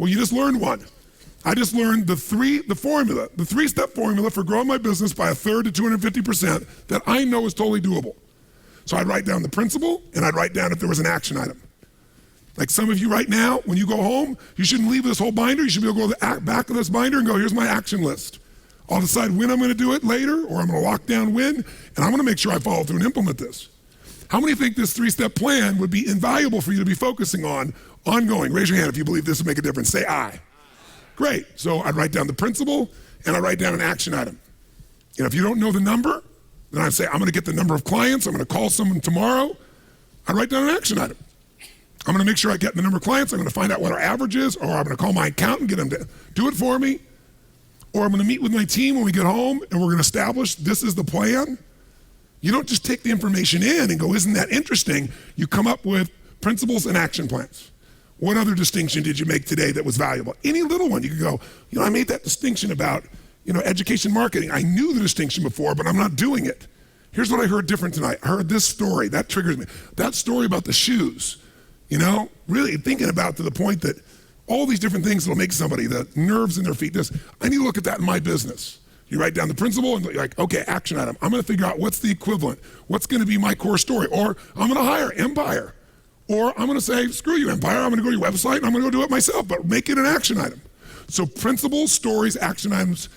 Well, you just learned one. I just learned the three-step formula for growing my business by a third to 250% that I know is totally doable. So I'd write down the principle, and I'd write down if there was an action item. Like some of you right now, when you go home, you shouldn't leave this whole binder. You should be able to go to the back of this binder and go, here's my action list. I'll decide when I'm going to do it later, or I'm going to lock down when, and I'm going to make sure I follow through and implement this. How many think this three-step plan would be invaluable for you to be focusing on ongoing? Raise your hand if you believe this would make a difference. Say aye. Great. So I'd write down the principle, and I'd write down an action item. And if you don't know the number, then I'd say, I'm going to get the number of clients. I'm going to call someone tomorrow. I'd write down an action item. I'm going to make sure I get the number of clients. I'm going to find out what our average is, or I'm going to call my accountant, get them to do it for me. Or I'm going to meet with my team when we get home, and we're going to establish this is the plan. You don't just take the information in and go, isn't that interesting? You come up with principles and action plans. What other distinction did you make today that was valuable? Any little one, you could go, I made that distinction about, education marketing. I knew the distinction before, but I'm not doing it. Here's what I heard different tonight. I heard this story, that triggers me. That story about the shoes, really thinking about to the point that all these different things that'll make somebody, the nerves in their feet, I need to look at that in my business. You write down the principle and you're like, okay, action item. I'm going to figure out what's the equivalent. What's going to be my core story? Or I'm going to hire Empire. Or I'm going to say, screw you, Empire. I'm going to go to your website and I'm going to go do it myself, but make it an action item. So principles, stories, action items,